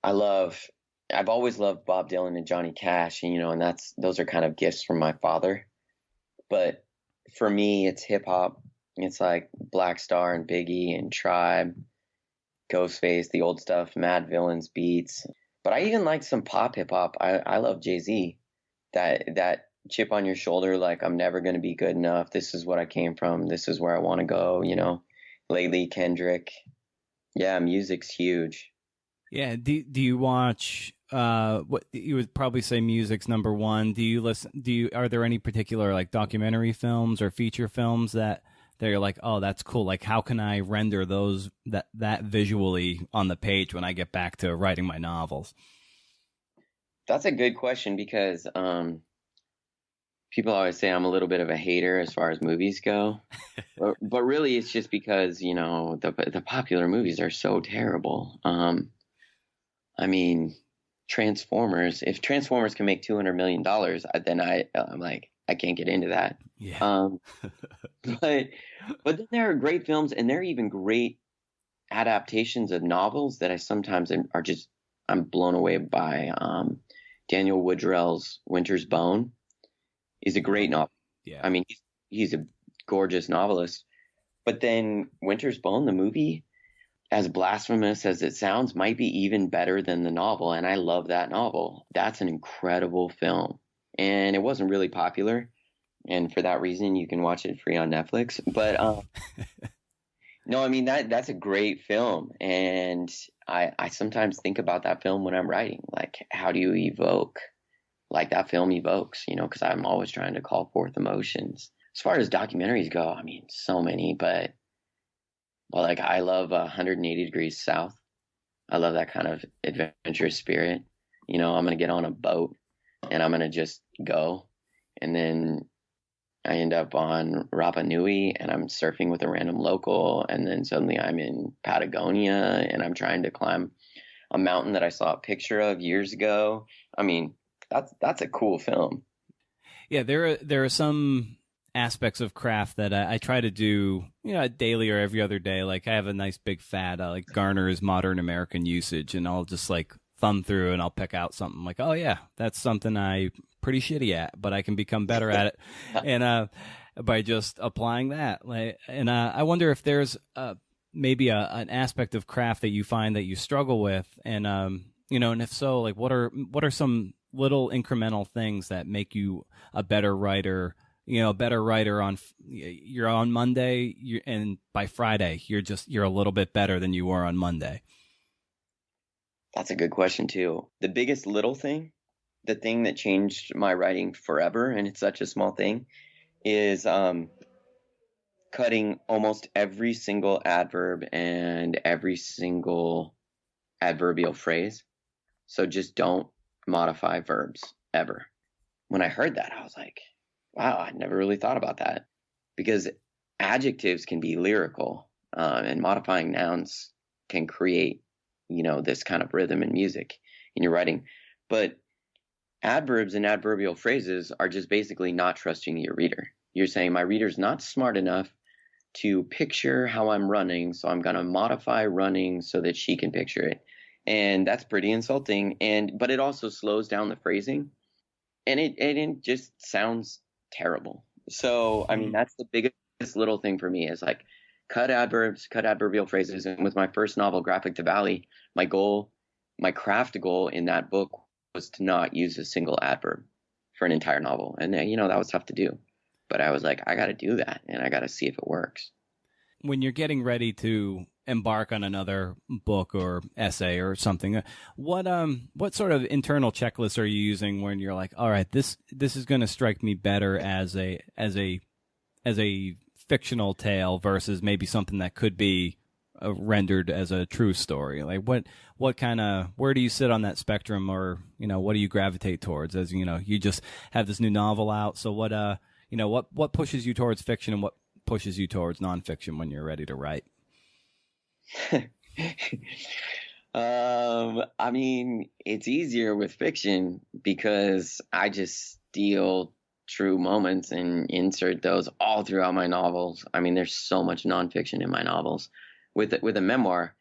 I've always loved Bob Dylan and Johnny Cash, and, you know, and those are kind of gifts from my father. But for me, it's hip hop. It's like Black Star and Biggie and Tribe, Ghostface, the old stuff, Mad Villains beats. But I even like some pop hip hop. I love Jay-Z. That chip on your shoulder, like, I'm never going to be good enough. This is what I came from. This is where I want to go, you know. Lately, Kendrick. Yeah, music's huge. Yeah. Do you watch what you would probably say music's number one? Do you listen? Are there any particular like documentary films or feature films that you're like, oh, that's cool? Like, how can I render those that visually on the page when I get back to writing my novels? That's a good question because people always say I'm a little bit of a hater as far as movies go, but really it's just because, you know, the popular movies are so terrible. I mean, Transformers. If Transformers can make $200 million, then I'm like, I can't get into that. Yeah. But then there are great films, and there are even great adaptations of novels that I sometimes I'm blown away by. Daniel Woodrell's Winter's Bone is a great novel. Yeah. I mean, he's a gorgeous novelist. But then Winter's Bone, the movie, as blasphemous as it sounds, might be even better than the novel. And I love that novel. That's an incredible film. And it wasn't really popular. And for that reason, you can watch it free on Netflix. But no, I mean, that's a great film. And I sometimes think about that film when I'm writing. Like, how do you evoke like that film evokes, you know, because I'm always trying to call forth emotions. As far as documentaries go, I mean, so many, but like I love 180 Degrees South. I love that kind of adventurous spirit. You know, I'm going to get on a boat and I'm going to just go. And then I end up on Rapa Nui and I'm surfing with a random local. And then suddenly I'm in Patagonia and I'm trying to climb a mountain that I saw a picture of years ago. I mean, that's a cool film. Yeah, there are some aspects of craft that I try to do, you know, daily or every other day. Like I have a nice big fad, like Garner's Modern American Usage, and I'll just like thumb through and I'll pick out something like, oh yeah, that's something I pretty shitty at, but I can become better at it, and by just applying that. Like, and I wonder if there's maybe an aspect of craft that you find that you struggle with, and you know, and if so, like what are some little incremental things that make you a better writer? You know, a better writer you're on Monday, and by Friday you're a little bit better than you were on Monday. That's a good question too. The biggest little thing, the thing that changed my writing forever, and it's such a small thing, is cutting almost every single adverb and every single adverbial phrase. So just don't modify verbs ever. When I heard that, I was like, wow, I never really thought about that, because adjectives can be lyrical, and modifying nouns can create, this kind of rhythm and music in your writing. But adverbs and adverbial phrases are just basically not trusting your reader. You're saying my reader's not smart enough to picture how I'm running, so I'm going to modify running so that she can picture it. And that's pretty insulting. But it also slows down the phrasing, and it just sounds terrible. So, I mean, that's the biggest little thing for me, is like cut adverbs, cut adverbial phrases. And with my first novel, Graphic to Valley, my craft goal in that book was to not use a single adverb for an entire novel. And, that was tough to do. But I was like, I got to do that, and I got to see if it works. When you're getting ready to embark on another book or essay or something, what sort of internal checklist are you using when you're like, all right, this is going to strike me better as a fictional tale versus maybe something that could be rendered as a true story? Like what kind of, where do you sit on that spectrum, or what do you gravitate towards? As you just have this new novel out, so what pushes you towards fiction and what pushes you towards nonfiction when you're ready to write? I mean, it's easier with fiction because I just steal true moments and insert those all throughout my novels. I mean, there's so much nonfiction in my novels. With a memoir,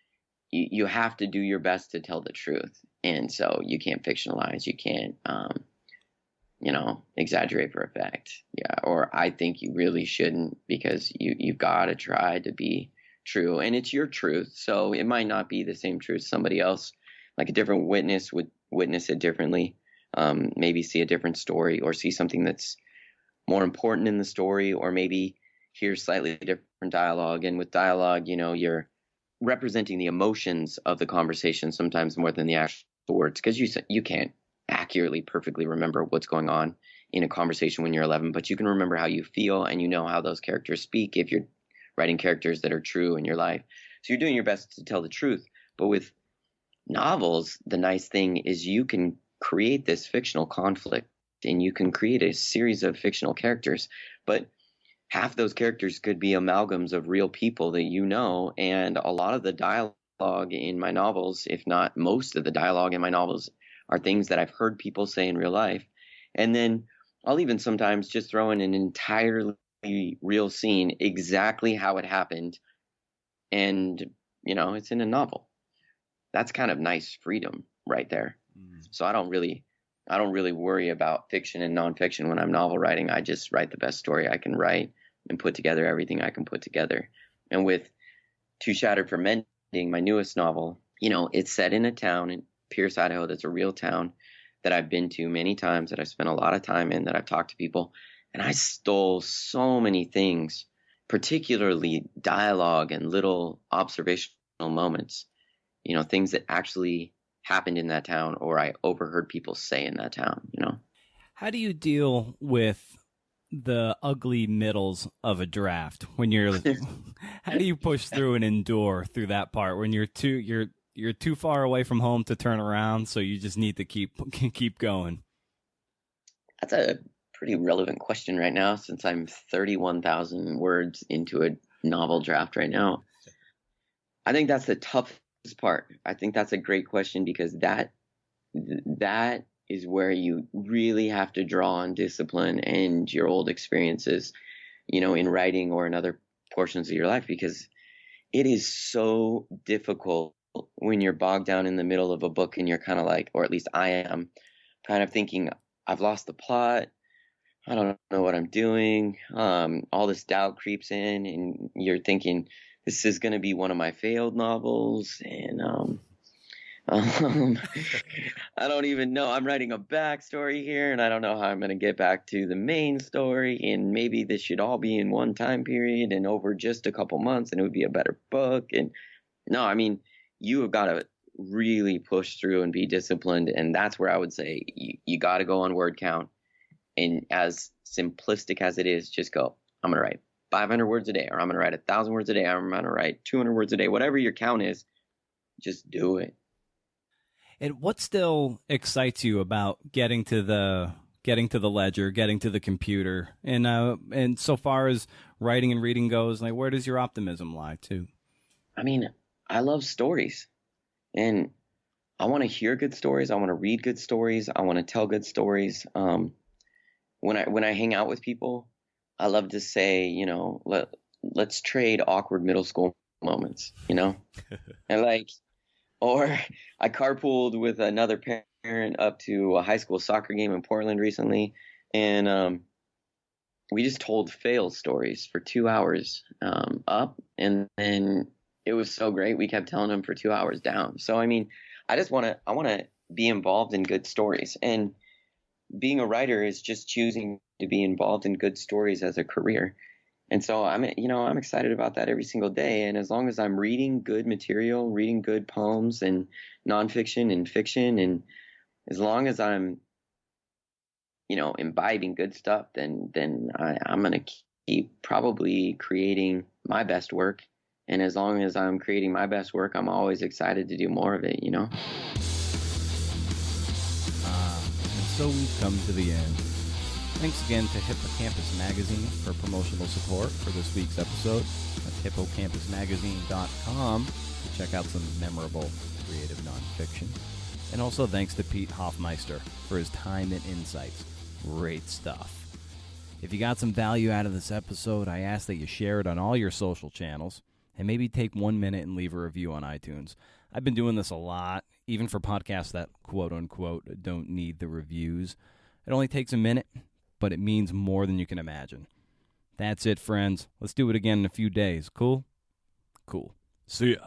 you have to do your best to tell the truth, and so you can't fictionalize. You can't, exaggerate for effect. Yeah, or I think you really shouldn't, because you've got to try to be true, and it's your truth, so it might not be the same truth somebody else, like a different witness would witness it differently, maybe see a different story, or see something that's more important in the story, or maybe hear slightly different dialogue. And with dialogue, you're representing the emotions of the conversation sometimes more than the actual words, because you can't accurately, perfectly remember what's going on in a conversation when you're 11, but you can remember how you feel, and how those characters speak if you're writing characters that are true in your life. So you're doing your best to tell the truth. But with novels, the nice thing is you can create this fictional conflict, and you can create a series of fictional characters, but half those characters could be amalgams of real people that and a lot of the dialogue in my novels, if not most of the dialogue in my novels, are things that I've heard people say in real life. And then I'll even sometimes just throw in an entirely real scene, exactly how it happened, and it's in a novel. That's kind of nice freedom right there. So I don't really worry about fiction and nonfiction when I'm novel writing. I just write the best story I can write and put together everything I can put together. And with Too Shattered for Mending, my newest novel, it's set in a town in Pierce, Idaho, that's a real town that I've been to many times, that I've spent a lot of time in, that I've talked to people. And I stole so many things, particularly dialogue and little observational moments, things that actually happened in that town, or I overheard people say in that town. How do you deal with the ugly middles of a draft when you're how do you push through and endure through that part when you're too far away from home to turn around, so you just need to keep going? That's a pretty relevant question right now, since I'm 31,000 words into a novel draft right now. I think that's the toughest part. I think that's a great question, because that is where you really have to draw on discipline and your old experiences, in writing or in other portions of your life, because it is so difficult when you're bogged down in the middle of a book and you're kind of like, or at least I am, kind of thinking, I've lost the plot. I don't know what I'm doing. All this doubt creeps in, and you're thinking, this is going to be one of my failed novels. And I don't even know. I'm writing a backstory here, and I don't know how I'm going to get back to the main story. And maybe this should all be in one time period and over just a couple months, and it would be a better book. And no, I mean, you have got to really push through and be disciplined. And that's where I would say you got to go on word count. And as simplistic as it is, just go, I'm going to write 500 words a day, or I'm going to write 1,000 words a day. I'm going to write 200 words a day, whatever your count is, just do it. And what still excites you about getting to the ledger, getting to the computer, and so far as writing and reading goes, like, where does your optimism lie too? I mean, I love stories, and I want to hear good stories. I want to read good stories. I want to tell good stories. When I hang out with people, I love to say, let's trade awkward middle school moments, and like, or I carpooled with another parent up to a high school soccer game in Portland recently, and we just told fail stories for 2 hours up, and then it was so great. We kept telling them for 2 hours down. So I mean, I want to be involved in good stories, and being a writer is just choosing to be involved in good stories as a career. And so I'm excited about that every single day. And as long as I'm reading good material, reading good poems and nonfiction and fiction, and as long as I'm, imbibing good stuff, then I'm going to keep probably creating my best work. And as long as I'm creating my best work, I'm always excited to do more of it, And so we've come to the end. Thanks again to Hippocampus Magazine for promotional support for this week's episode. That's hippocampusmagazine.com to check out some memorable creative nonfiction. And also thanks to Pete Hoffmeister for his time and insights. Great stuff. If you got some value out of this episode, I ask that you share it on all your social channels and maybe take 1 minute and leave a review on iTunes. I've been doing this a lot, even for podcasts that quote-unquote don't need the reviews. It only takes a minute, but it means more than you can imagine. That's it, friends. Let's do it again in a few days. Cool? Cool. See ya.